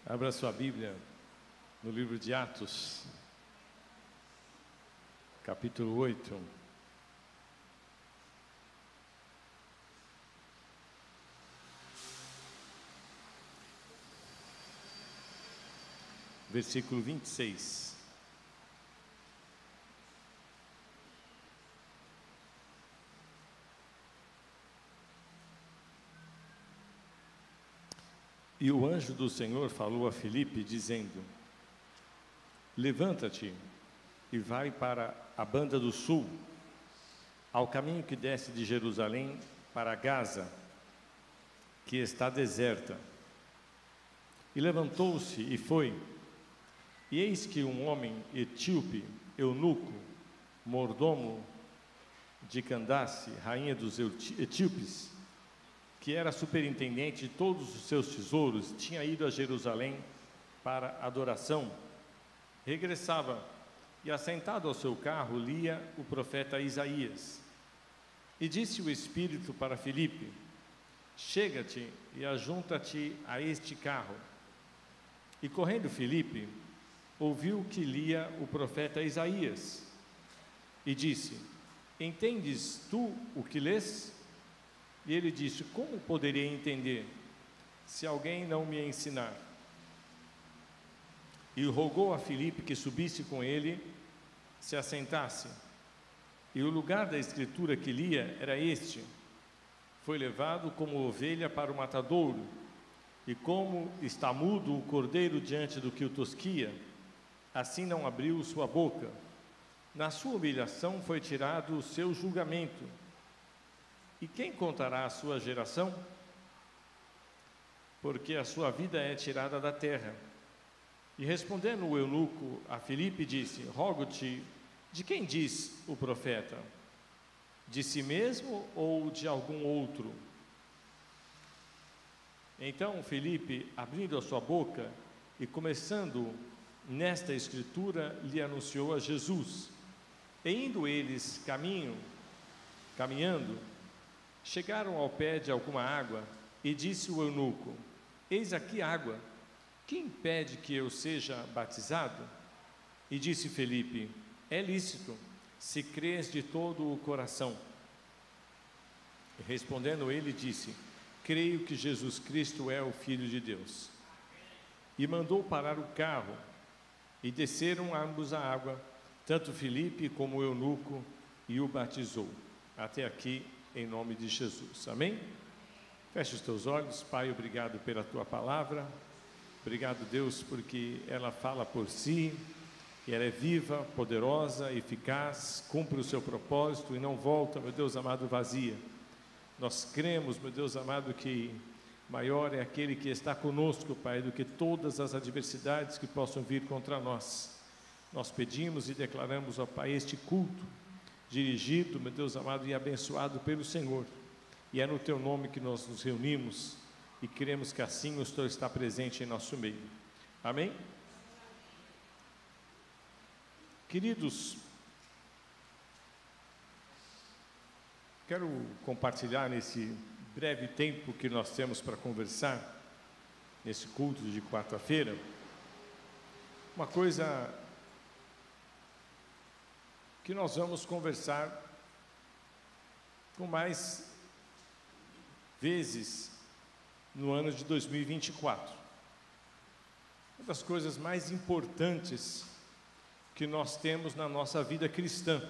Abra sua Bíblia no livro de Atos, capítulo 8. Versículo 26. E o anjo do Senhor falou a Filipe, dizendo: levanta-te e vai para a banda do sul, ao caminho que desce de Jerusalém para Gaza, que está deserta. E levantou-se e foi. E eis que um homem etíope, eunuco, mordomo de Candace, rainha dos etíopes, que era superintendente de todos os seus tesouros, tinha ido a Jerusalém para adoração, regressava e, assentado ao seu carro, lia o profeta Isaías. E disse o Espírito para Filipe: chega-te e ajunta-te a este carro. E correndo Filipe, ouviu que lia o profeta Isaías, e disse: entendes tu o que lês? E ele disse: como poderia entender, se alguém não me ensinar? E rogou a Filipe que subisse com ele, se assentasse. E o lugar da escritura que lia era este: foi levado como ovelha para o matadouro, e como está mudo o cordeiro diante do que o tosquia, assim não abriu sua boca. Na sua humilhação foi tirado o seu julgamento. E quem contará a sua geração? Porque a sua vida é tirada da terra. E respondendo o eunuco a Filipe, disse: rogo-te, de quem diz o profeta? De si mesmo ou de algum outro? Então Filipe, abrindo a sua boca e começando nesta escritura, lhe anunciou a Jesus. E indo eles caminhando, chegaram ao pé de alguma água, e disse o eunuco: eis aqui água, que impede que eu seja batizado? E disse Filipe: é lícito, se crês de todo o coração. E respondendo ele, disse: creio que Jesus Cristo é o Filho de Deus. E mandou parar o carro, e desceram ambos a água, tanto Filipe como o eunuco, e o batizou. Até aqui, em nome de Jesus, amém? Feche os teus olhos. Pai, obrigado pela tua palavra, obrigado, Deus, porque ela fala por si, e ela é viva, poderosa, eficaz, cumpre o seu propósito e não volta, meu Deus amado, vazia. Nós cremos, meu Deus amado, que maior é aquele que está conosco, Pai, do que todas as adversidades que possam vir contra nós. Nós pedimos e declaramos, ó Pai, este culto dirigido, meu Deus amado, e abençoado pelo Senhor, e é no Teu nome que nós nos reunimos, e cremos que assim o Senhor está presente em nosso meio, amém? Queridos, quero compartilhar nesse breve tempo que nós temos para conversar, nesse culto de quarta-feira, uma coisa que nós vamos conversar com mais vezes no ano de 2024. Uma das coisas mais importantes que nós temos na nossa vida cristã.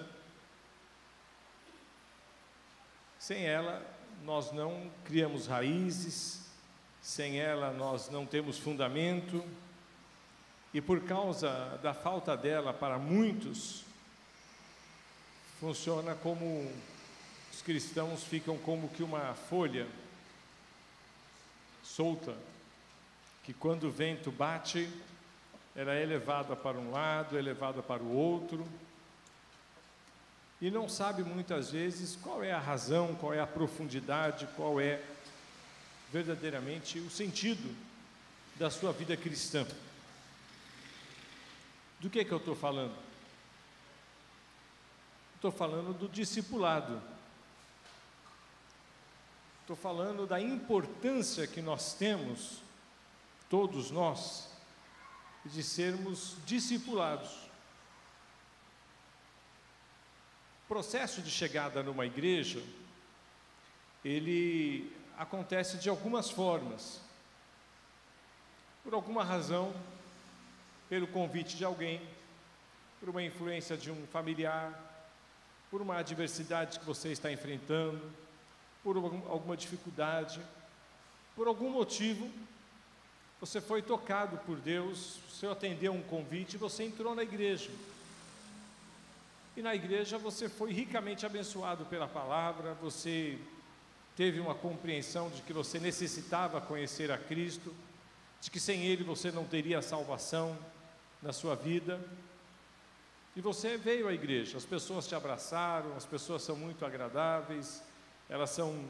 Sem ela, nós não criamos raízes, sem ela, nós não temos fundamento, e por causa da falta dela para muitos, funciona como os cristãos ficam como que uma folha solta, que quando o vento bate, ela é levada para um lado, é levada para o outro, e não sabe muitas vezes qual é a razão, qual é a profundidade, qual é verdadeiramente o sentido da sua vida cristã. Do que eu estou falando? Estou falando do discipulado. Estou falando da importância que nós temos, todos nós, e de sermos discipulados. O processo de chegada numa igreja, ele acontece de algumas formas. Por alguma razão, pelo convite de alguém, por uma influência de um familiar, por uma adversidade que você está enfrentando, por alguma dificuldade, por algum motivo, você foi tocado por Deus, você atendeu um convite e você entrou na igreja. E na igreja você foi ricamente abençoado pela palavra, você teve uma compreensão de que você necessitava conhecer a Cristo, de que sem Ele você não teria salvação na sua vida. E você veio à igreja, as pessoas te abraçaram, as pessoas são muito agradáveis, elas são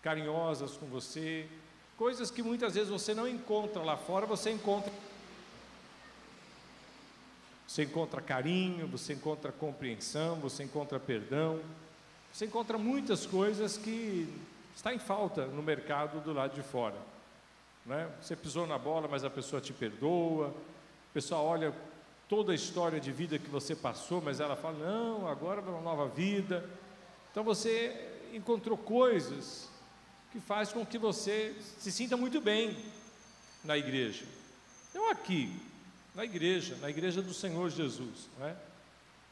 carinhosas com você, coisas que muitas vezes você não encontra lá fora, você encontra carinho, você encontra compreensão, você encontra perdão, você encontra muitas coisas que está em falta no mercado do lado de fora, né? Você pisou na bola, mas a pessoa te perdoa, a pessoa olha toda a história de vida que você passou, mas ela fala, não, agora é uma nova vida. Então você encontrou coisas que faz com que você se sinta muito bem na igreja. Então aqui, na igreja do Senhor Jesus, não é?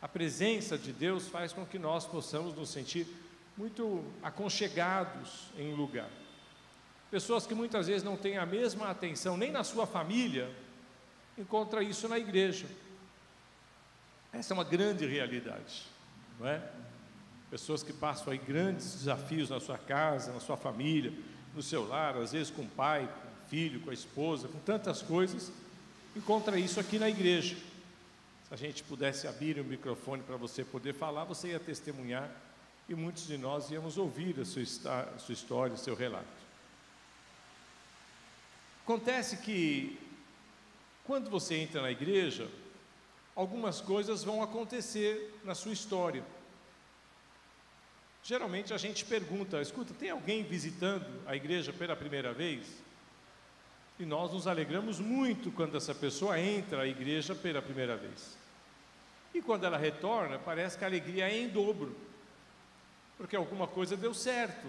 A presença de Deus faz com que nós possamos nos sentir muito aconchegados em um lugar. Pessoas que muitas vezes não têm a mesma atenção nem na sua família, encontra isso na igreja. Essa é uma grande realidade, não é? Pessoas que passam aí grandes desafios na sua casa, na sua família, no seu lar, às vezes com o pai, com o filho, com a esposa, com tantas coisas, encontra isso aqui na igreja. Se a gente pudesse abrir o microfone para você poder falar, você ia testemunhar e muitos de nós íamos ouvir a sua história, o seu relato. Acontece que quando você entra na igreja, algumas coisas vão acontecer na sua história. Geralmente a gente pergunta, escuta, tem alguém visitando a igreja pela primeira vez? E nós nos alegramos muito quando essa pessoa entra à igreja pela primeira vez. E quando ela retorna, parece que a alegria é em dobro, porque alguma coisa deu certo,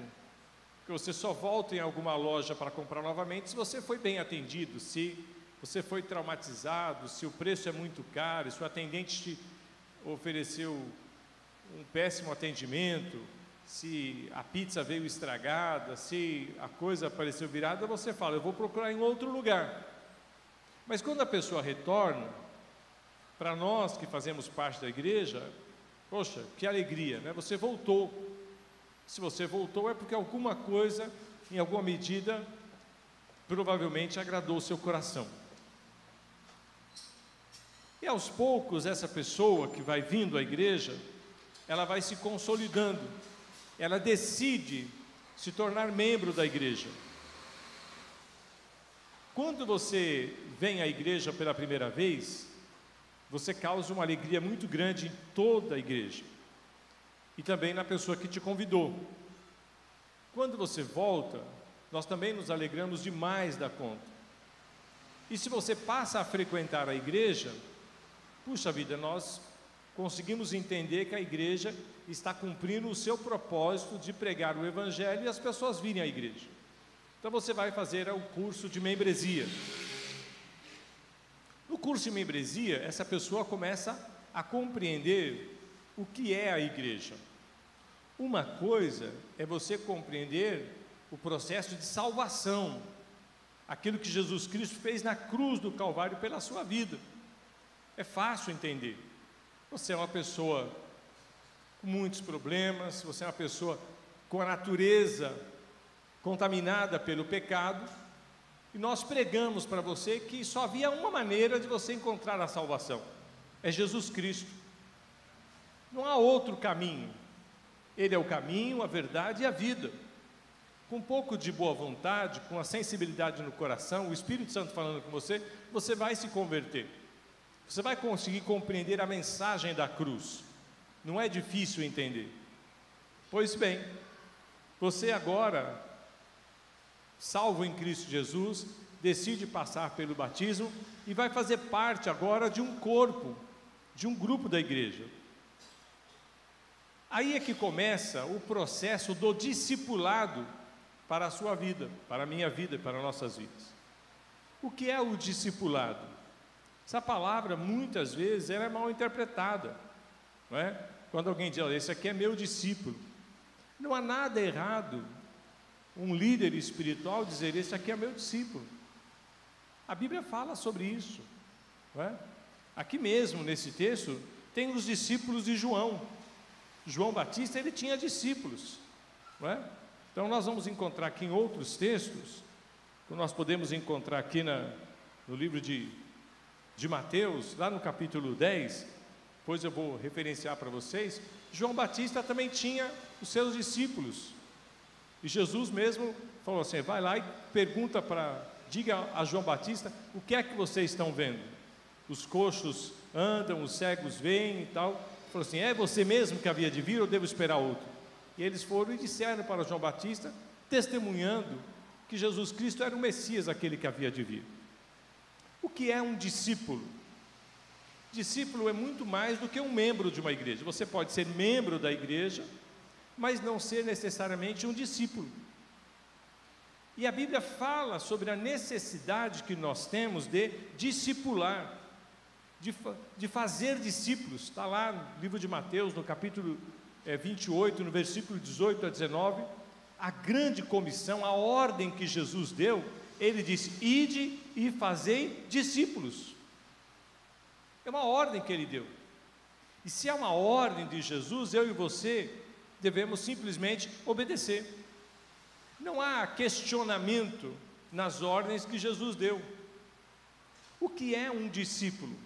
que você só volta em alguma loja para comprar novamente se você foi bem atendido, se você foi traumatizado, se o preço é muito caro, se o atendente te ofereceu um péssimo atendimento, se a pizza veio estragada, se a coisa apareceu virada, você fala, eu vou procurar em outro lugar. Mas quando a pessoa retorna, para nós que fazemos parte da igreja, poxa, que alegria, né? Você voltou. Se você voltou é porque alguma coisa, em alguma medida, provavelmente agradou o seu coração. E aos poucos, essa pessoa que vai vindo à igreja, ela vai se consolidando, ela decide se tornar membro da igreja. Quando você vem à igreja pela primeira vez, você causa uma alegria muito grande em toda a igreja, e também na pessoa que te convidou. Quando você volta, nós também nos alegramos demais da conta. E se você passa a frequentar a igreja, puxa vida, nós conseguimos entender que a igreja está cumprindo o seu propósito de pregar o evangelho e as pessoas virem à igreja. Então você vai fazer o curso de membresia. No curso de membresia, essa pessoa começa a compreender o que é a igreja. Uma coisa é você compreender o processo de salvação, aquilo que Jesus Cristo fez na cruz do Calvário pela sua vida. É fácil entender. Você é uma pessoa com muitos problemas, você é uma pessoa com a natureza contaminada pelo pecado, e nós pregamos para você que só havia uma maneira de você encontrar a salvação, é Jesus Cristo. Não há outro caminho. Ele é o caminho, a verdade e a vida. Com um pouco de boa vontade, com a sensibilidade no coração, o Espírito Santo falando com você, você vai se converter. Você vai conseguir compreender a mensagem da cruz. Não é difícil entender. Pois bem, você agora, salvo em Cristo Jesus, decide passar pelo batismo e vai fazer parte agora de um corpo, de um grupo da igreja. Aí é que começa o processo do discipulado para a sua vida, para a minha vida, para nossas vidas. O que é o discipulado? Essa palavra, muitas vezes, ela é mal interpretada, não é? Quando alguém diz, olha, esse aqui é meu discípulo. Não há nada errado um líder espiritual dizer, esse aqui é meu discípulo. A Bíblia fala sobre isso, não é? Aqui mesmo, nesse texto, tem os discípulos de João. João Batista, ele tinha discípulos, não é? Então nós vamos encontrar aqui em outros textos, que nós podemos encontrar aqui no livro de Mateus, lá no capítulo 10, depois eu vou referenciar para vocês. João Batista também tinha os seus discípulos, e Jesus mesmo falou assim, vai lá e diga a João Batista, o que é que vocês estão vendo? Os coxos andam, os cegos veem e tal. Falou assim, é você mesmo que havia de vir ou devo esperar outro? E eles foram e disseram para João Batista, testemunhando que Jesus Cristo era o Messias, aquele que havia de vir. O que é um discípulo? Discípulo é muito mais do que um membro de uma igreja. Você pode ser membro da igreja, mas não ser necessariamente um discípulo. E a Bíblia fala sobre a necessidade que nós temos de discipular, de fazer discípulos. Está lá no livro de Mateus, no capítulo 28, no versículo 18 a 19, a grande comissão, a ordem que Jesus deu. Ele disse, ide e fazei discípulos. É uma ordem que ele deu. E se é uma ordem de Jesus, eu e você devemos simplesmente obedecer. Não há questionamento nas ordens que Jesus deu. O que é um discípulo?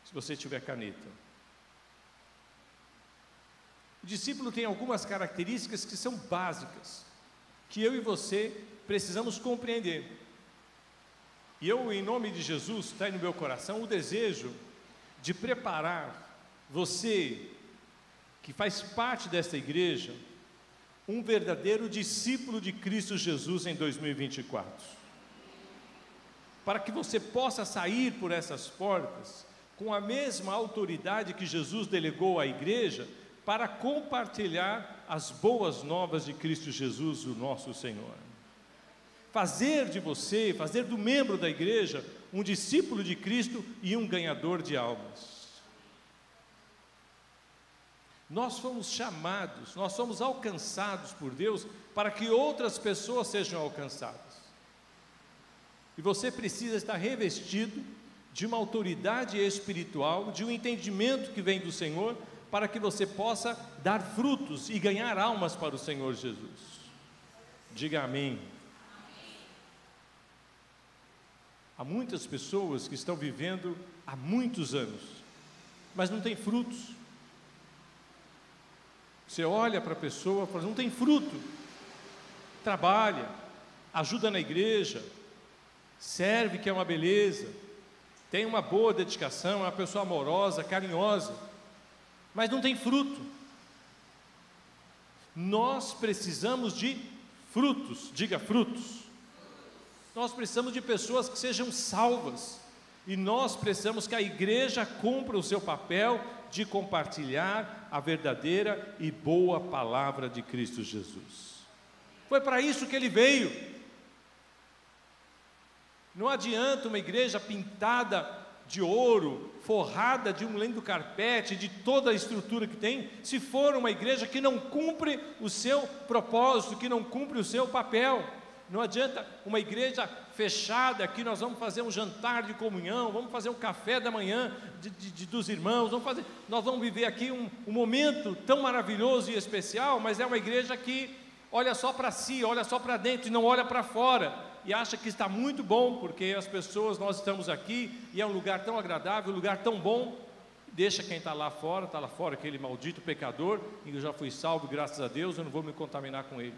Se você tiver caneta. O discípulo tem algumas características que são básicas, que eu e você precisamos compreender. E eu, em nome de Jesus, está aí no meu coração o desejo de preparar você, que faz parte desta igreja, um verdadeiro discípulo de Cristo Jesus em 2024. Para que você possa sair por essas portas com a mesma autoridade que Jesus delegou à igreja para compartilhar as boas novas de Cristo Jesus, o nosso Senhor. Fazer de você, fazer do membro da igreja, um discípulo de Cristo e um ganhador de almas. Nós fomos chamados, nós somos alcançados por Deus para que outras pessoas sejam alcançadas. E você precisa estar revestido de uma autoridade espiritual, de um entendimento que vem do Senhor, para que você possa dar frutos e ganhar almas para o Senhor Jesus. Diga amém. Há muitas pessoas que estão vivendo há muitos anos, mas não tem frutos. Você olha para a pessoa e fala, não tem fruto. Trabalha, ajuda na igreja, serve, que é uma beleza, tem uma boa dedicação, é uma pessoa amorosa, carinhosa, mas não tem fruto. Nós precisamos de frutos, diga frutos. Nós precisamos de pessoas que sejam salvas, e nós precisamos que a igreja cumpra o seu papel de compartilhar a verdadeira e boa palavra de Cristo Jesus. Foi para isso que ele veio. Não adianta uma igreja pintada de ouro, forrada de um lindo carpete, de toda a estrutura que tem, se for uma igreja que não cumpre o seu propósito, que não cumpre o seu papel. Não adianta uma igreja fechada, que nós vamos fazer um jantar de comunhão, vamos fazer um café da manhã dos irmãos, nós vamos viver aqui um momento tão maravilhoso e especial, mas é uma igreja que olha só para si, olha só para dentro e não olha para fora, e acha que está muito bom, porque as pessoas, nós estamos aqui, e é um lugar tão agradável, um lugar tão bom, deixa quem está lá fora, aquele maldito pecador, e eu já fui salvo, graças a Deus, eu não vou me contaminar com ele.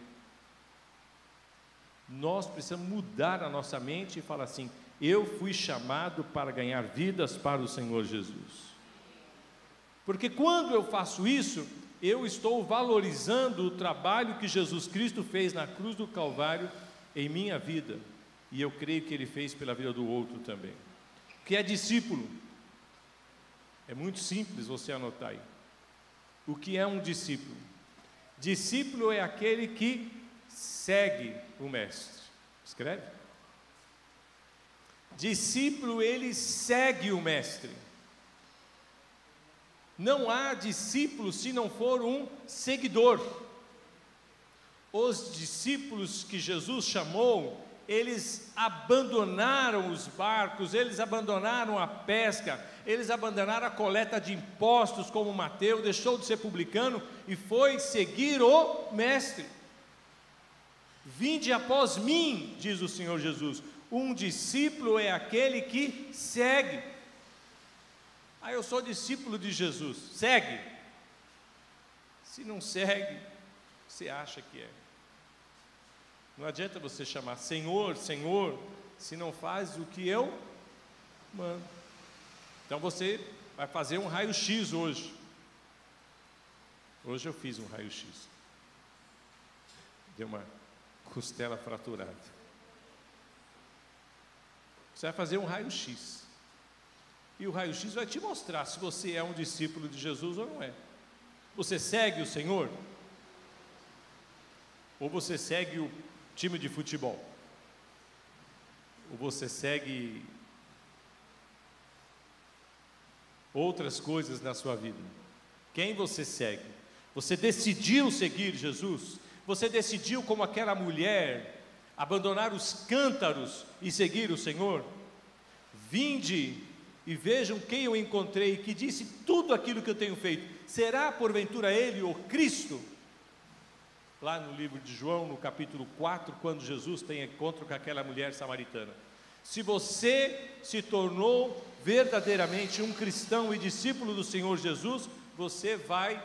Nós precisamos mudar a nossa mente e falar assim, eu fui chamado para ganhar vidas para o Senhor Jesus. Porque quando eu faço isso, eu estou valorizando o trabalho que Jesus Cristo fez na cruz do Calvário em minha vida, e eu creio que ele fez pela vida do outro também. O que é discípulo? É muito simples você anotar aí. O que é um discípulo? Discípulo é aquele que segue o mestre. Escreve. Discípulo, ele segue o mestre. Não há discípulo se não for um seguidor. Os discípulos que Jesus chamou, eles abandonaram os barcos, eles abandonaram a pesca, eles abandonaram a coleta de impostos, como Mateus, deixou de ser publicano e foi seguir o mestre. Vinde após mim, diz o Senhor Jesus. Um discípulo é aquele que segue. Eu sou discípulo de Jesus. Segue. Se não segue, você acha que é. Não adianta você chamar Senhor, Senhor, se não faz o que eu mando. Então você vai fazer um raio-x hoje. Hoje eu fiz um raio-x. Deu uma costela fraturada. Você vai fazer um raio-x. E o raio-x vai te mostrar se você é um discípulo de Jesus ou não é. Você segue o Senhor? Ou você segue o time de futebol? Ou você segue outras coisas na sua vida? Quem você segue? Você decidiu seguir Jesus? Você decidiu, como aquela mulher, abandonar os cântaros e seguir o Senhor? Vinde e vejam quem eu encontrei, que disse tudo aquilo que eu tenho feito. Será porventura ele o Cristo? Lá no livro de João, no capítulo 4, quando Jesus tem encontro com aquela mulher samaritana. Se você se tornou verdadeiramente um cristão e discípulo do Senhor Jesus, você vai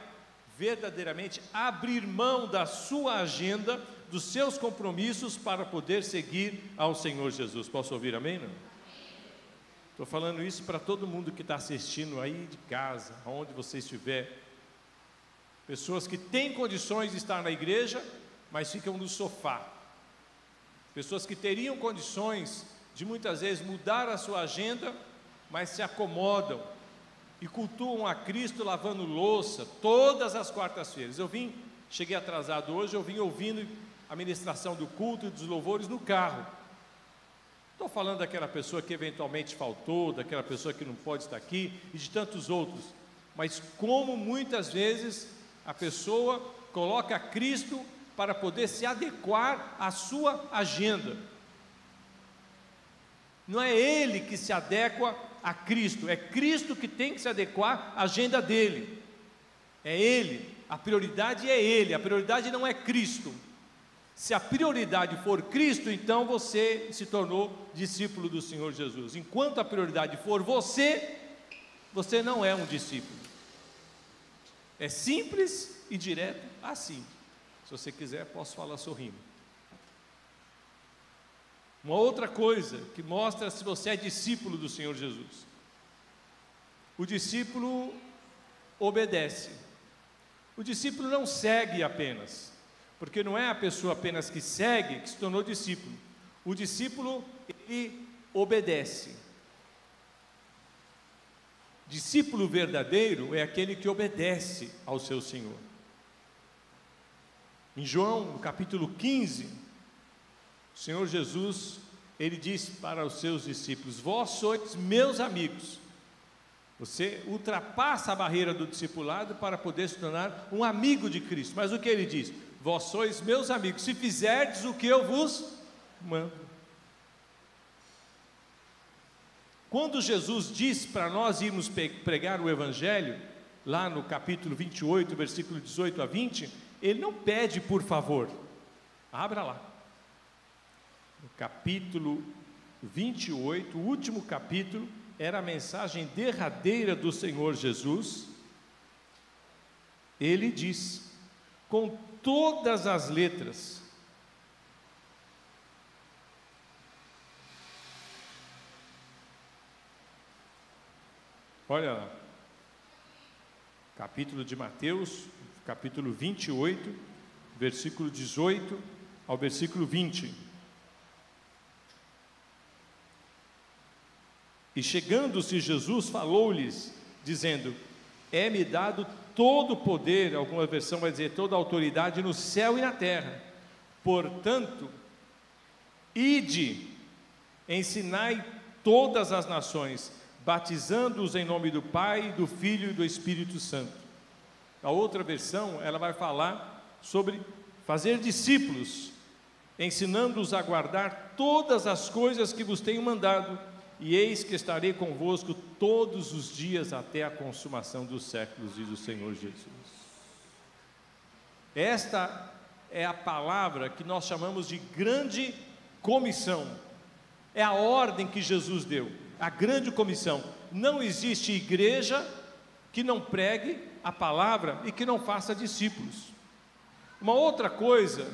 verdadeiramente abrir mão da sua agenda, dos seus compromissos, para poder seguir ao Senhor Jesus. Posso ouvir amém? Estou falando isso para todo mundo que está assistindo aí de casa, aonde você estiver. Pessoas que têm condições de estar na igreja, mas ficam no sofá. Pessoas que teriam condições de muitas vezes mudar a sua agenda, mas se acomodam e cultuam a Cristo lavando louça todas as quartas-feiras. Cheguei atrasado hoje, eu vim ouvindo a ministração do culto e dos louvores no carro. Estou falando daquela pessoa que eventualmente faltou, daquela pessoa que não pode estar aqui e de tantos outros. Mas como muitas vezes a pessoa coloca Cristo para poder se adequar à sua agenda. Não é ele que se adequa a Cristo, é Cristo que tem que se adequar à agenda dele. É ele, a prioridade é ele, a prioridade não é Cristo. Se a prioridade for Cristo, então você se tornou discípulo do Senhor Jesus. Enquanto a prioridade for você, você não é um discípulo. É simples e direto assim. Se você quiser, posso falar sorrindo. Uma outra coisa que mostra se você é discípulo do Senhor Jesus. O discípulo obedece. O discípulo não segue apenas, porque não é a pessoa apenas que segue que se tornou discípulo. O discípulo, ele obedece. Discípulo verdadeiro é aquele que obedece ao seu Senhor. Em João, no capítulo 15, o Senhor Jesus, ele diz para os seus discípulos: vós sois meus amigos. Você ultrapassa a barreira do discipulado para poder se tornar um amigo de Cristo. Mas o que ele diz? Vós sois meus amigos, se fizerdes o que eu vos mando. Quando Jesus diz para nós irmos pregar o Evangelho, lá no capítulo 28, versículo 18 a 20, ele não pede por favor. Abra lá. No capítulo 28, o último capítulo, era a mensagem derradeira do Senhor Jesus. Ele diz, com todas as letras, olha lá, capítulo de Mateus, capítulo 28, versículo 18 ao versículo 20. E chegando-se Jesus, falou-lhes, dizendo: é-me dado todo o poder, alguma versão vai dizer toda a autoridade no céu e na terra. Portanto, ide, ensinai todas as nações, batizando-os em nome do Pai, do Filho e do Espírito Santo. A outra versão, ela vai falar sobre fazer discípulos, ensinando-os a guardar todas as coisas que vos tenho mandado, e eis que estarei convosco todos os dias até a consumação dos séculos, diz o Senhor Jesus. Esta é a palavra que nós chamamos de grande comissão. É a ordem que Jesus deu, a grande comissão. Não existe igreja que não pregue a palavra e que não faça discípulos. Uma outra coisa,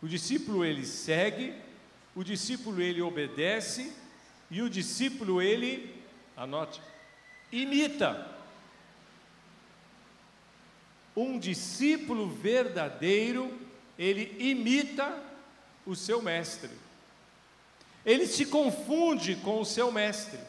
o discípulo ele segue, o discípulo ele obedece e o discípulo ele, anote, imita. Um discípulo verdadeiro, ele imita o seu mestre. Ele se confunde com o seu mestre.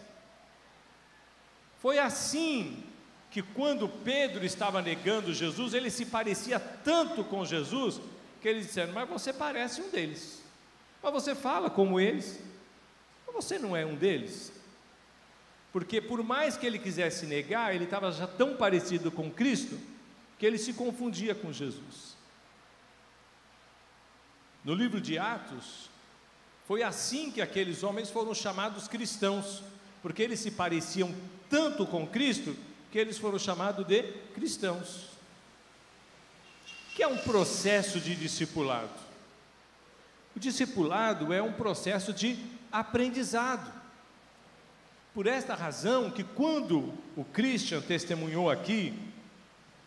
Foi assim que quando Pedro estava negando Jesus, ele se parecia tanto com Jesus, que eles disseram: mas você parece um deles, mas você fala como eles, mas você não é um deles. Porque por mais que ele quisesse negar, ele estava já tão parecido com Cristo, que ele se confundia com Jesus. No livro de Atos, foi assim que aqueles homens foram chamados cristãos, porque eles se pareciam tanto com Cristo, que eles foram chamados de cristãos. Que é um processo de discipulado. O discipulado é um processo de aprendizado. Por esta razão que quando o Christian testemunhou aqui,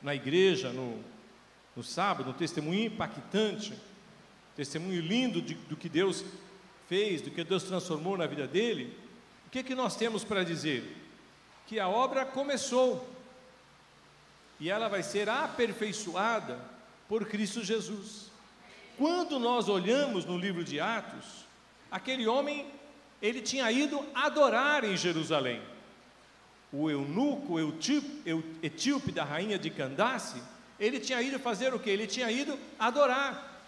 na igreja, no sábado, um testemunho impactante, testemunho lindo do que Deus fez, do que Deus transformou na vida dele, o que nós temos para dizer? Que a obra começou, e ela vai ser aperfeiçoada por Cristo Jesus. Quando nós olhamos no livro de Atos, aquele homem, ele tinha ido adorar em Jerusalém. O eunuco, etíope da rainha de Candace, ele tinha ido fazer o quê? Ele tinha ido adorar.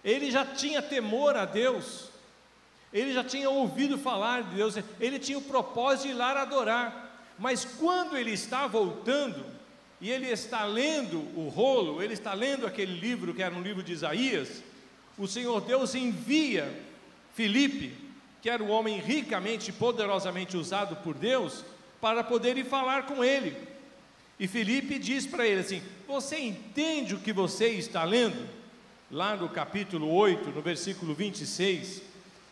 Ele já tinha temor a Deus, ele já tinha ouvido falar de Deus, ele tinha o propósito de ir lá adorar. Mas quando ele está voltando, e ele está lendo o rolo, ele está lendo aquele livro que era um livro de Isaías, o Senhor Deus envia Filipe, que era um homem ricamente e poderosamente usado por Deus, para poder ir falar com ele. E Filipe diz para ele assim: você entende o que você está lendo? Lá no capítulo 8, no versículo 26,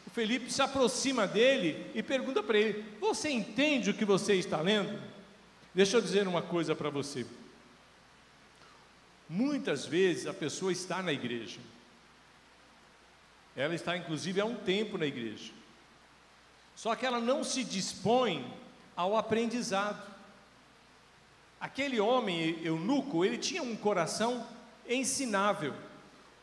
o Filipe se aproxima dele e pergunta para ele: você entende o que você está lendo? Deixa eu dizer uma coisa para você. Muitas vezes a pessoa está na igreja, ela está inclusive há um tempo na igreja, só que ela não se dispõe ao aprendizado. Aquele homem eunuco, ele tinha um coração ensinável.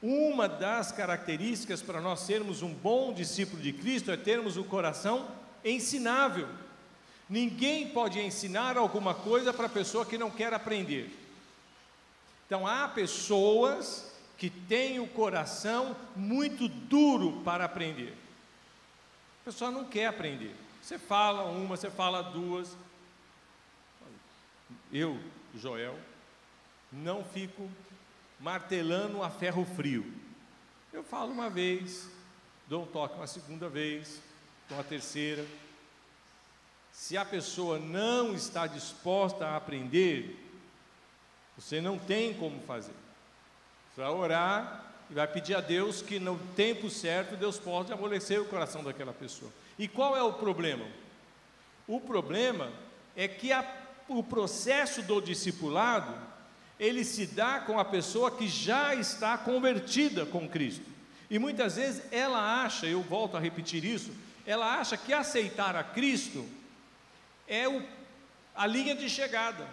Uma das características para nós sermos um bom discípulo de Cristo é termos um coração ensinável. Ninguém pode ensinar alguma coisa para a pessoa que não quer aprender. Então há pessoas que têm o coração muito duro para aprender. A pessoa não quer aprender. Você fala uma, você fala duas. Eu, Joel, não fico martelando a ferro frio. Eu falo uma vez, dou um toque uma segunda vez, uma terceira. Se a pessoa não está disposta a aprender, você não tem como fazer. Você vai orar e vai pedir a Deus que no tempo certo Deus possa amolecer o coração daquela pessoa. E qual é o problema? O problema é que o processo do discipulado, ele se dá com a pessoa que já está convertida com Cristo. E muitas vezes ela acha, eu volto a repetir isso, ela acha que aceitar a Cristo é a linha de chegada.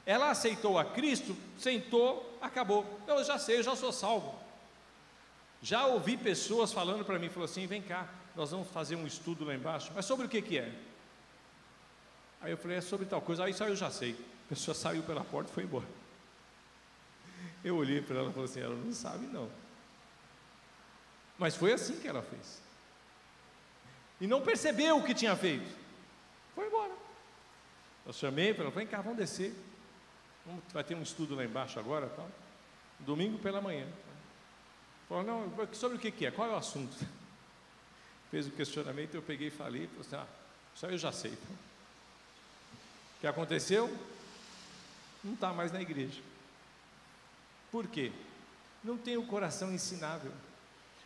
Ela aceitou a Cristo, sentou, acabou. Eu já sei, eu já sou salvo. Já ouvi pessoas falando para mim, falou assim: vem cá, nós vamos fazer um estudo lá embaixo, mas sobre o que é? Aí eu falei, é sobre tal coisa. Aí só eu já sei. A pessoa saiu pela porta e foi embora. Eu olhei para ela e falei assim, ela não sabe não. Mas foi assim que ela fez. E não percebeu o que tinha feito. Foi embora. Eu chamei para ela, vem cá, vamos descer. Vai ter um estudo lá embaixo agora, tal. Domingo pela manhã. Falou, não, sobre o que é? Qual é o assunto? Fez o questionamento, eu peguei e falei, falei assim, só eu já sei. O que aconteceu? Não está mais na igreja. Por quê? Não tem o coração ensinável,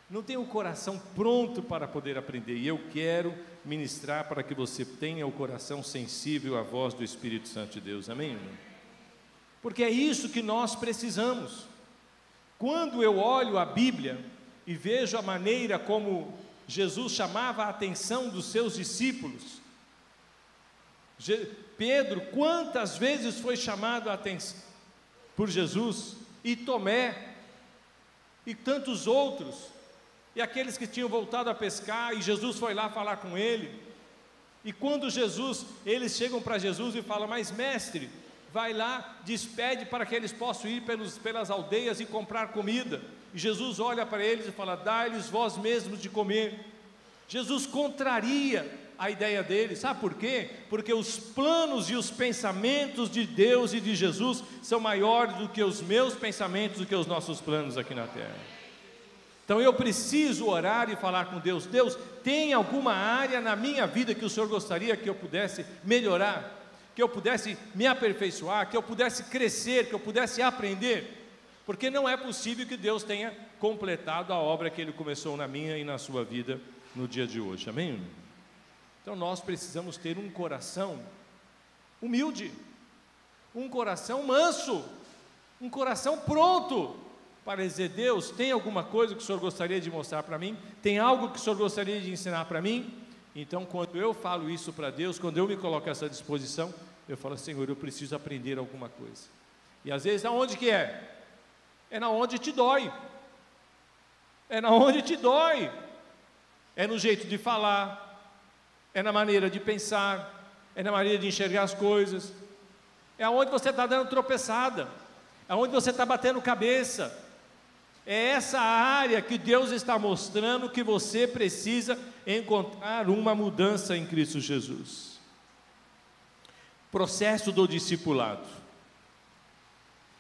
não tem o coração pronto para poder aprender. E eu quero ministrar para que você tenha o coração sensível à voz do Espírito Santo de Deus, amém, irmão? Porque é isso que nós precisamos. Quando eu olho a Bíblia e vejo a maneira como Jesus chamava a atenção dos seus discípulos, Pedro, quantas vezes foi chamado a atenção por Jesus, e Tomé, e tantos outros, e aqueles que tinham voltado a pescar, e Jesus foi lá falar com ele, e quando eles chegam para Jesus e falam, mas mestre, vai lá, despede para que eles possam ir pelas aldeias e comprar comida, e Jesus olha para eles e fala, dai-lhes vós mesmos de comer. Jesus contraria a ideia deles, sabe por quê? Porque os planos e os pensamentos de Deus e de Jesus são maiores do que os meus pensamentos, do que os nossos planos aqui na terra. Então eu preciso orar e falar com Deus, Deus, tem alguma área na minha vida que o Senhor gostaria que eu pudesse melhorar, que eu pudesse me aperfeiçoar, que eu pudesse crescer, que eu pudesse aprender, porque não é possível que Deus tenha completado a obra que Ele começou na minha e na sua vida no dia de hoje, amém? Então nós precisamos ter um coração humilde, um coração manso, um coração pronto para dizer, Deus, tem alguma coisa que o Senhor gostaria de mostrar para mim? Tem algo que o Senhor gostaria de ensinar para mim? Então quando eu falo isso para Deus, quando eu me coloco a essa disposição, eu falo, Senhor, eu preciso aprender alguma coisa. E às vezes, aonde que é? É na onde te dói. É na onde te dói. É no jeito de falar, é na maneira de pensar, é na maneira de enxergar as coisas, é onde você está dando tropeçada, é onde você está batendo cabeça. É essa área que Deus está mostrando que você precisa encontrar uma mudança em Cristo Jesus. Processo do discipulado.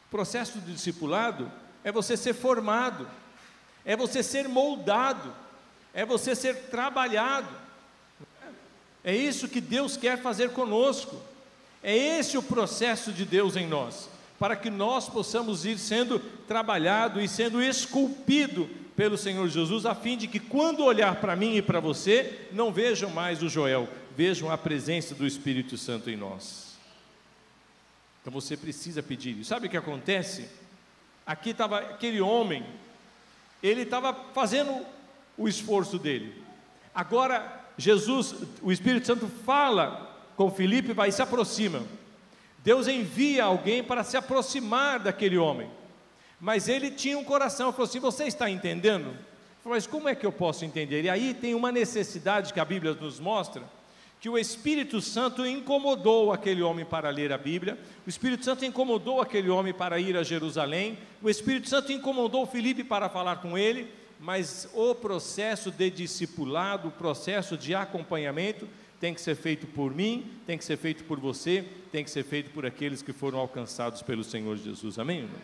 O processo do discipulado é você ser formado, é você ser moldado, é você ser trabalhado. É isso que Deus quer fazer conosco. É esse o processo de Deus em nós, para que nós possamos ir sendo trabalhado e sendo esculpido pelo Senhor Jesus, a fim de que quando olhar para mim e para você, não vejam mais o Joel, vejam a presença do Espírito Santo em nós. Então você precisa pedir isso. Sabe o que acontece? Aqui estava aquele homem, ele estava fazendo o esforço dele. Agora Jesus, o Espírito Santo fala com Filipe, vai e se aproxima. Deus envia alguém para se aproximar daquele homem, mas ele tinha um coração, falou assim, você está entendendo? Falou, mas como é que eu posso entender? E aí tem uma necessidade que a Bíblia nos mostra, que o Espírito Santo incomodou aquele homem para ler a Bíblia, o Espírito Santo incomodou aquele homem para ir a Jerusalém, o Espírito Santo incomodou Filipe para falar com ele, mas o processo de discipulado, o processo de acompanhamento, tem que ser feito por mim, tem que ser feito por você, tem que ser feito por aqueles que foram alcançados pelo Senhor Jesus, amém, irmão?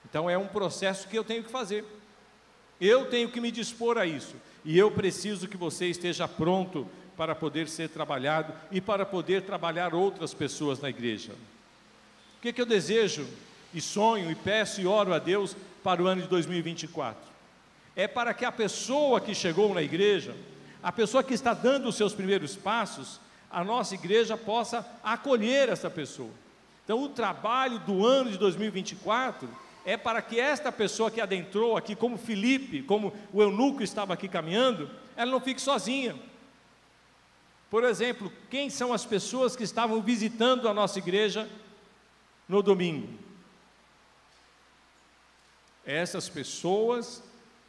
Então é um processo que eu tenho que fazer, eu tenho que me dispor a isso, e eu preciso que você esteja pronto para poder ser trabalhado, e para poder trabalhar outras pessoas na igreja. O que eu desejo, e sonho, e peço, e oro a Deus, para o ano de 2024, é para que a pessoa que chegou na igreja, a pessoa que está dando os seus primeiros passos, a nossa igreja possa acolher essa pessoa. Então o trabalho do ano de 2024 é para que esta pessoa que adentrou aqui, como Filipe, como o eunuco estava aqui caminhando, ela não fique sozinha. Por exemplo, quem são as pessoas que estavam visitando a nossa igreja no domingo? Essas pessoas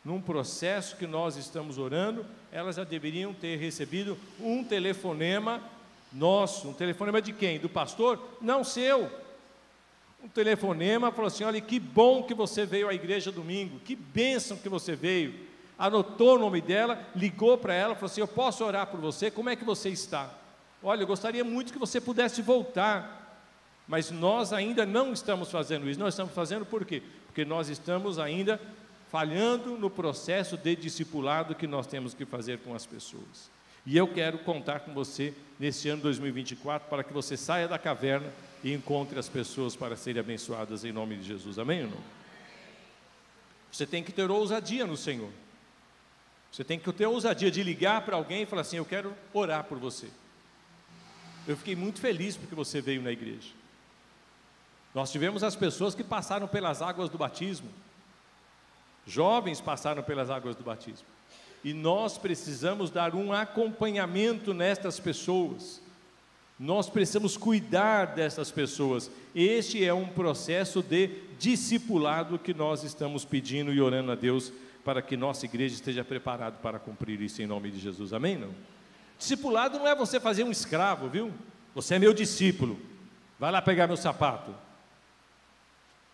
num processo que nós estamos orando, elas já deveriam ter recebido um telefonema nosso. Um telefonema de quem? Do pastor? Não, seu. Um telefonema, falou assim: olha, que bom que você veio à igreja domingo, que bênção que você veio. Anotou o nome dela, ligou para ela, falou assim: eu posso orar por você, como é que você está? Olha, eu gostaria muito que você pudesse voltar, mas nós ainda não estamos fazendo isso. Nós estamos fazendo por quê? Porque nós estamos ainda falhando no processo de discipulado que nós temos que fazer com as pessoas. E eu quero contar com você nesse ano 2024, para que você saia da caverna e encontre as pessoas para serem abençoadas em nome de Jesus. Amém ou não? Você tem que ter ousadia no Senhor. Você tem que ter ousadia de ligar para alguém e falar assim: eu quero orar por você. Eu fiquei muito feliz porque você veio na igreja. Nós tivemos as pessoas que passaram pelas águas do batismo. Jovens passaram pelas águas do batismo. E nós precisamos dar um acompanhamento nestas pessoas. Nós precisamos cuidar dessas pessoas. Este é um processo de discipulado que nós estamos pedindo e orando a Deus para que nossa igreja esteja preparada para cumprir isso em nome de Jesus. Amém? Não? Discipulado não é você fazer um escravo, viu? Você é meu discípulo, vai lá pegar meu sapato.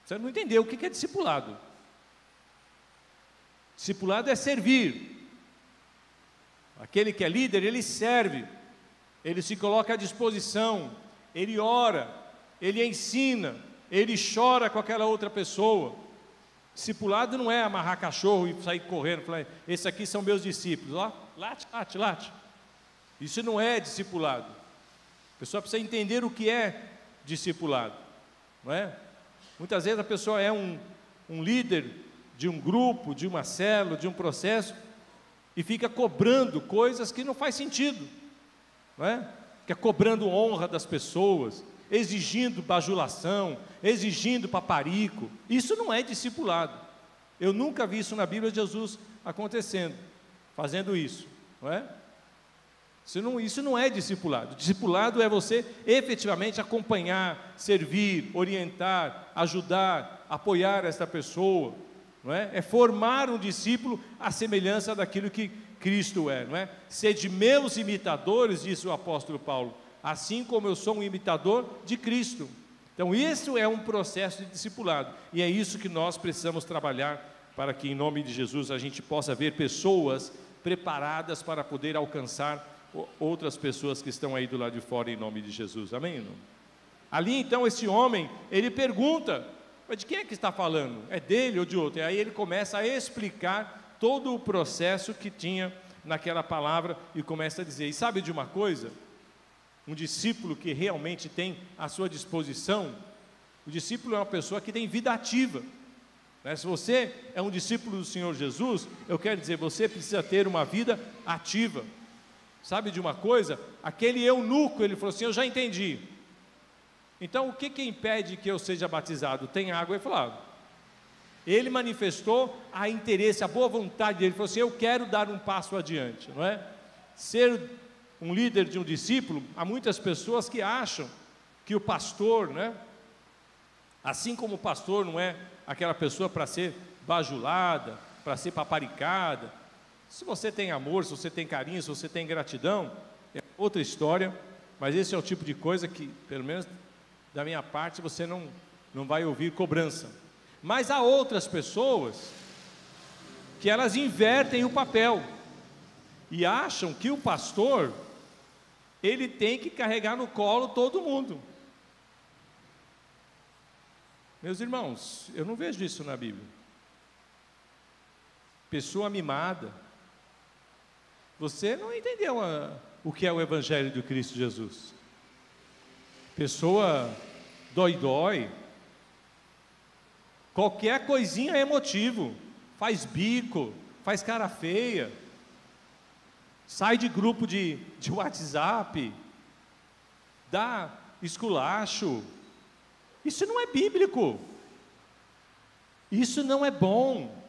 Você não entendeu o que é discipulado. Discipulado é servir. Aquele que é líder, ele serve, ele se coloca à disposição, ele ora, ele ensina, ele chora com aquela outra pessoa. Discipulado não é amarrar cachorro e sair correndo, falar: esses aqui são meus discípulos, ó, late, late, late. Isso não é discipulado. A pessoa precisa entender o que é discipulado, não é? Muitas vezes a pessoa é um líder de um grupo, de uma célula, de um processo, e fica cobrando coisas que não faz sentido, não é? Fica cobrando honra das pessoas, exigindo bajulação, exigindo paparico. Isso não é discipulado. Eu nunca vi isso na Bíblia de Jesus acontecendo, fazendo isso, não é? Isso não é discipulado. Discipulado é você efetivamente acompanhar, servir, orientar, ajudar, apoiar esta pessoa, não é? É formar um discípulo à semelhança daquilo que Cristo é, não é? Sede meus imitadores, disse o apóstolo Paulo, assim como eu sou um imitador de Cristo. Então isso é um processo de discipulado, e é isso que nós precisamos trabalhar, para que em nome de Jesus a gente possa ver pessoas preparadas para poder alcançar outras pessoas que estão aí do lado de fora, em nome de Jesus. Amém? Não? Ali então esse homem, ele pergunta: mas de quem é que está falando? É dele ou de outro? E aí ele começa a explicar todo o processo que tinha naquela palavra, e começa a dizer: e sabe de uma coisa? Um discípulo que realmente tem à sua disposição, o discípulo é uma pessoa que tem vida ativa, né? Se você é um discípulo do Senhor Jesus, eu quero dizer, você precisa ter uma vida ativa. Sabe de uma coisa? Aquele eunuco, ele falou assim: eu já entendi. Então o que impede que eu seja batizado? Tem água. Ele falou: ele manifestou a interesse, a boa vontade dele. Ele falou assim: eu quero dar um passo adiante, não é? Ser um líder de um discípulo, há muitas pessoas que acham que o pastor, né? Assim como o pastor não é aquela pessoa para ser bajulada, para ser paparicada. Se você tem amor, se você tem carinho, se você tem gratidão, é outra história, mas esse é o tipo de coisa que, pelo menos da minha parte, você não vai ouvir cobrança. Mas há outras pessoas que elas invertem o papel e acham que o pastor, ele tem que carregar no colo todo mundo. Meus irmãos, eu não vejo isso na Bíblia. Pessoa mimada. Você não entendeu o que é o Evangelho do Cristo Jesus. Pessoa dói. Qualquer coisinha é motivo. Faz bico, faz cara feia, sai de grupo de WhatsApp, dá esculacho. Isso não é bíblico. Isso não é bom.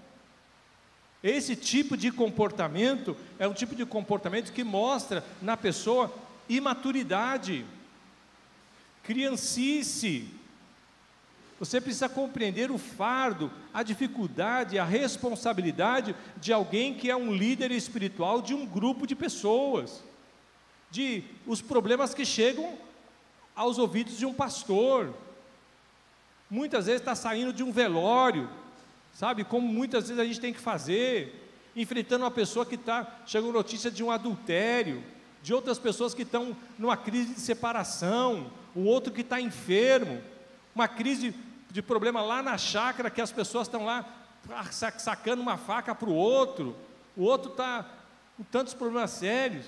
Esse tipo de comportamento é um tipo de comportamento que mostra na pessoa imaturidade, criancice. Você precisa compreender o fardo, a dificuldade, a responsabilidade de alguém que é um líder espiritual de um grupo de pessoas, de os problemas que chegam aos ouvidos de um pastor. Muitas vezes está saindo de um velório, sabe, como muitas vezes a gente tem que fazer, enfrentando uma pessoa que chegou notícia de um adultério, de outras pessoas que estão numa crise de separação, o outro que está enfermo, uma crise de problema lá na chácara, que as pessoas estão lá sacando uma faca para o outro está com tantos problemas sérios,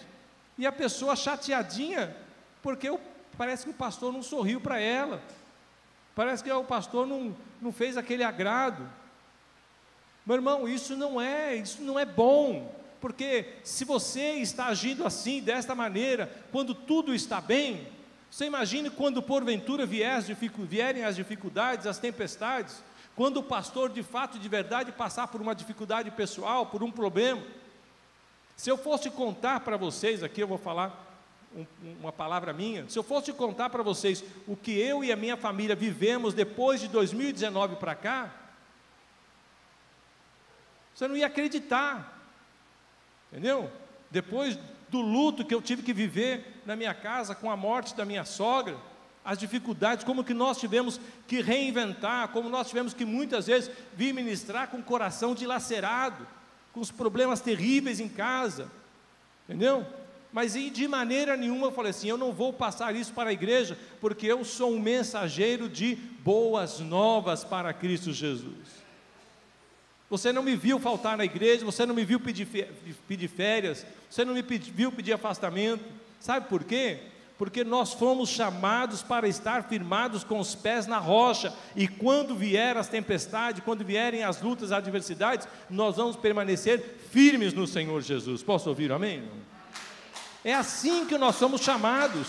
e a pessoa chateadinha, porque parece que o pastor não sorriu para ela, parece que o pastor não fez aquele agrado. Meu irmão, isso não é bom, porque se você está agindo assim, desta maneira, quando tudo está bem, você imagine quando porventura vierem as dificuldades, as tempestades, quando o pastor de fato, de verdade, passar por uma dificuldade pessoal, por um problema. Se eu fosse contar para vocês, aqui eu vou falar uma palavra minha, se eu fosse contar para vocês o que eu e a minha família vivemos depois de 2019 para cá, você não ia acreditar, entendeu? Depois do luto que eu tive que viver na minha casa, com a morte da minha sogra, as dificuldades, como que nós tivemos que reinventar, como nós tivemos que muitas vezes vir ministrar com o coração dilacerado, com os problemas terríveis em casa, entendeu? Mas de maneira nenhuma eu falei assim, eu não vou passar isso para a igreja, porque eu sou um mensageiro de boas novas para Cristo Jesus. Você não me viu faltar na igreja, você não me viu pedir férias, você não me viu pedir afastamento. Sabe por quê? Porque nós fomos chamados para estar firmados com os pés na rocha, e quando vier as tempestades, quando vierem as lutas, as adversidades, nós vamos permanecer firmes no Senhor Jesus. Posso ouvir amém? É assim que nós somos chamados.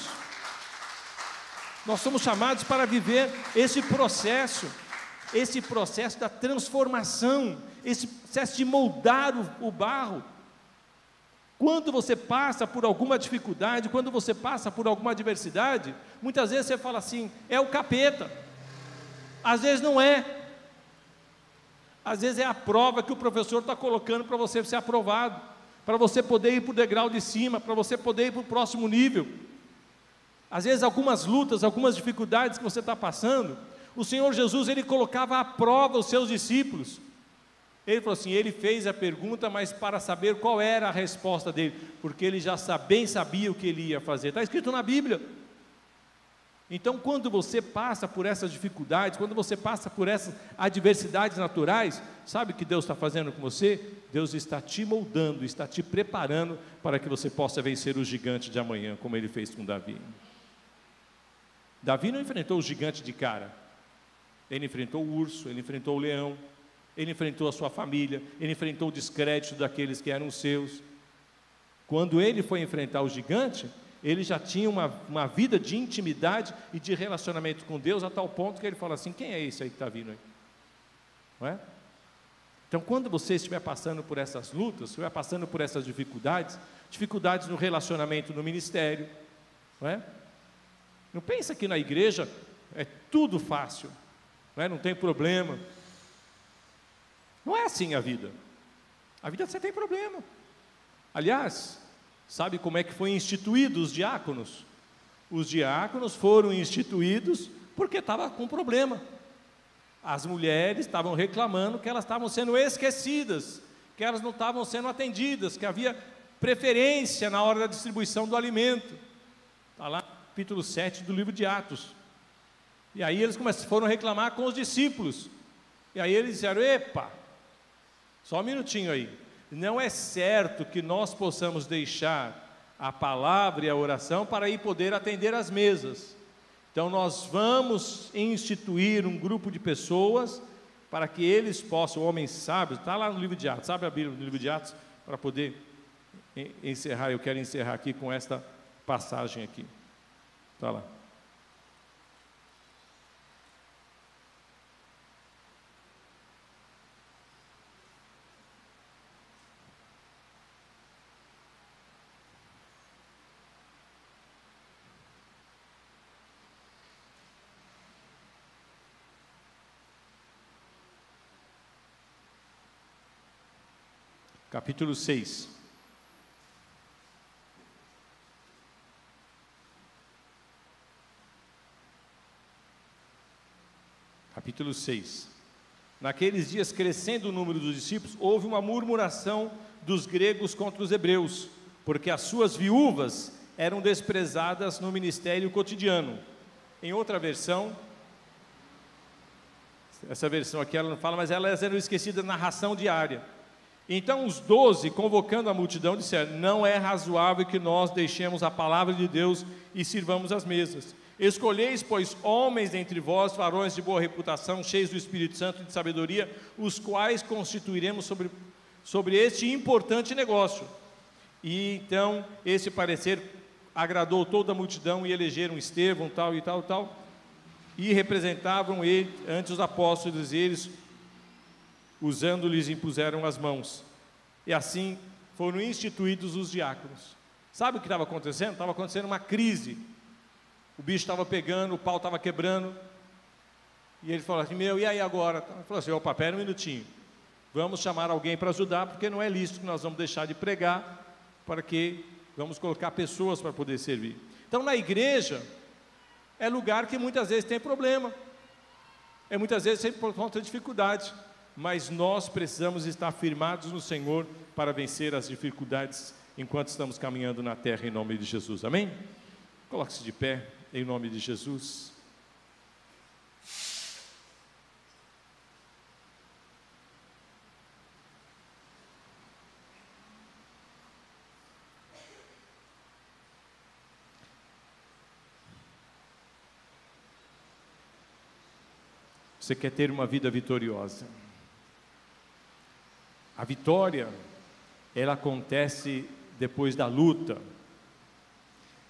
Nós somos chamados para viver esse processo da transformação, esse processo de moldar o barro. Quando você passa por alguma dificuldade, quando você passa por alguma adversidade, muitas vezes você fala assim, é o capeta. Às vezes não é. Às vezes é a prova que o professor está colocando para você ser aprovado, para você poder ir para o degrau de cima, para você poder ir para o próximo nível. Às vezes algumas lutas, algumas dificuldades que você está passando, o Senhor Jesus, Ele colocava à prova os seus discípulos. Ele falou assim, Ele fez a pergunta, mas para saber qual era a resposta dele, porque Ele já bem sabia o que Ele ia fazer, está escrito na Bíblia. Então quando você passa por essas dificuldades, quando você passa por essas adversidades naturais, sabe o que Deus está fazendo com você? Deus está te moldando, está te preparando para que você possa vencer o gigante de amanhã, como Ele fez com Davi. Davi não enfrentou o gigante de cara, ele enfrentou o urso, ele enfrentou o leão, ele enfrentou a sua família, ele enfrentou o descrédito daqueles que eram seus. Quando ele foi enfrentar o gigante, ele já tinha uma vida de intimidade e de relacionamento com Deus, a tal ponto que ele fala assim, quem é esse aí que está vindo aí? Não é? Então quando você estiver passando por essas lutas, estiver passando por essas dificuldades no relacionamento, no ministério, não é? Não pensa que na igreja é tudo fácil, não tem problema. Não é assim a vida você tem problema. Aliás, sabe como é que foi instituído os diáconos? Os diáconos foram instituídos porque estava com problema. As mulheres estavam reclamando que elas estavam sendo esquecidas, que elas não estavam sendo atendidas, que havia preferência na hora da distribuição do alimento. Está lá no capítulo 7 do livro de Atos. E aí eles foram reclamar com os discípulos. E aí eles disseram, epa, só um minutinho aí. Não é certo que nós possamos deixar a palavra e a oração para ir poder atender as mesas. Então nós vamos instituir um grupo de pessoas para que eles possam, homens sábios, está lá no livro de Atos, sabe a Bíblia no livro de Atos? Para poder encerrar, eu quero encerrar aqui com esta passagem aqui. Está lá. capítulo 6. Capítulo 6. Naqueles dias, crescendo o número dos discípulos, houve uma murmuração dos gregos contra os hebreus, porque as suas viúvas eram desprezadas no ministério cotidiano. Em outra versão, essa versão aqui ela não fala, mas elas eram esquecidas na ração diária. Então os 12, convocando a multidão, disseram: não é razoável que nós deixemos a palavra de Deus e sirvamos as mesas. Escolheis, pois, homens dentre vós, varões de boa reputação, cheios do Espírito Santo e de sabedoria, os quais constituiremos sobre este importante negócio. E então esse parecer agradou toda a multidão, e elegeram Estevão, tal e tal, tal, e representavam ele ante os apóstolos, e eles, usando-lhes, impuseram as mãos. E assim foram instituídos os diáconos. Sabe o que estava acontecendo? Estava acontecendo uma crise. O bicho estava pegando, o pau estava quebrando. E ele falou assim: e aí agora? Ele falou assim: opa, pera um minutinho. Vamos chamar alguém para ajudar, porque não é lícito que nós vamos deixar de pregar, para que vamos colocar pessoas para poder servir. Então, na igreja, é lugar que muitas vezes tem problema. Muitas vezes sempre por conta de dificuldade. Mas nós precisamos estar firmados no Senhor para vencer as dificuldades enquanto estamos caminhando na terra, em nome de Jesus. Amém? Coloque-se de pé, em nome de Jesus. Você quer ter uma vida vitoriosa? A vitória, ela acontece depois da luta.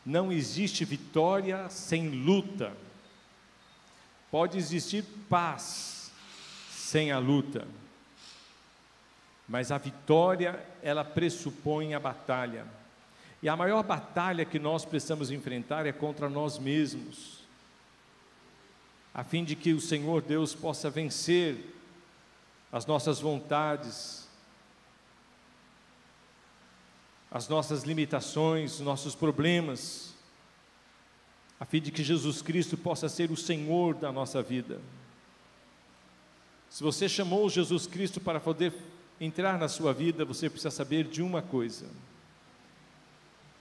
Não existe vitória sem luta. Pode existir paz sem a luta, mas a vitória, ela pressupõe a batalha. E a maior batalha que nós precisamos enfrentar é contra nós mesmos, a fim de que o Senhor Deus possa vencer as nossas vontades, as nossas limitações, os nossos problemas, a fim de que Jesus Cristo possa ser o Senhor da nossa vida. Se você chamou Jesus Cristo para poder entrar na sua vida, você precisa saber de uma coisa: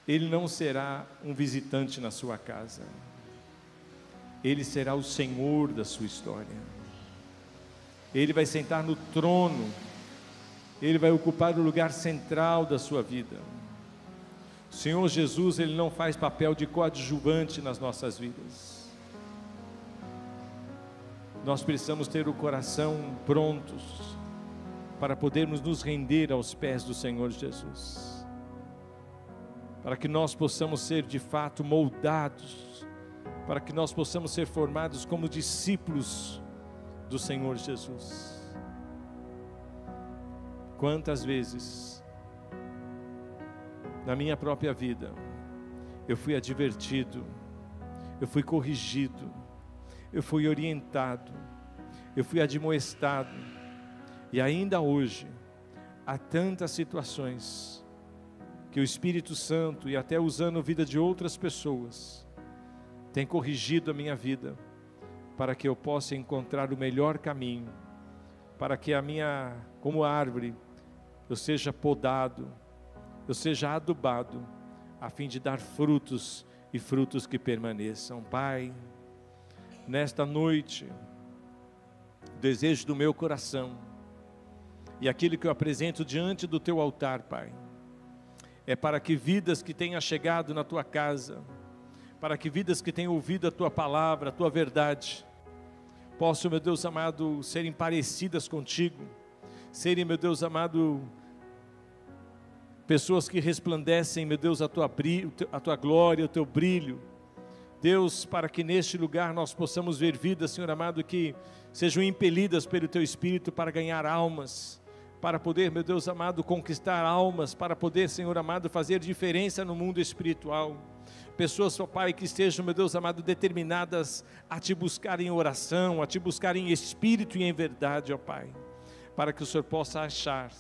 Ele não será um visitante na sua casa, Ele será o Senhor da sua história. Ele vai sentar no trono, Ele vai ocupar o lugar central da sua vida. O Senhor Jesus, Ele não faz papel de coadjuvante nas nossas vidas. Nós precisamos ter o coração prontos para podermos nos render aos pés do Senhor Jesus, para que nós possamos ser de fato moldados, para que nós possamos ser formados como discípulos do Senhor Jesus. Quantas vezes na minha própria vida eu fui advertido, eu fui corrigido, eu fui orientado, eu fui admoestado, e ainda hoje há tantas situações que o Espírito Santo, e até usando a vida de outras pessoas, tem corrigido a minha vida, para que eu possa encontrar o melhor caminho, para que a minha, como árvore, eu seja podado, eu seja adubado, a fim de dar frutos, e frutos que permaneçam. Pai, nesta noite, o desejo do meu coração, e aquilo que eu apresento diante do teu altar, Pai, é para que vidas que tenham chegado na tua casa, para que vidas que tenham ouvido a tua palavra, a tua verdade, possam, meu Deus amado, serem parecidas contigo, serem, meu Deus amado, pessoas que resplandecem, meu Deus, a tua glória, o teu brilho. Deus, para que neste lugar nós possamos ver vidas, Senhor amado, que sejam impelidas pelo teu Espírito para ganhar almas, para poder, meu Deus amado, conquistar almas, para poder, Senhor amado, fazer diferença no mundo espiritual. Pessoas, ó Pai, que estejam, meu Deus amado, determinadas a te buscar em oração, a te buscar em espírito e em verdade, ó Pai, para que o Senhor possa achar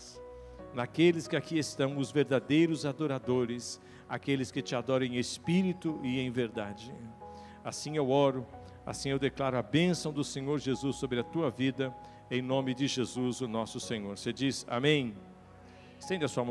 naqueles que aqui estão, os verdadeiros adoradores, aqueles que te adoram em espírito e em verdade. Assim eu oro, assim eu declaro a bênção do Senhor Jesus sobre a tua vida, em nome de Jesus, o nosso Senhor. Você diz amém? Estende a sua mão.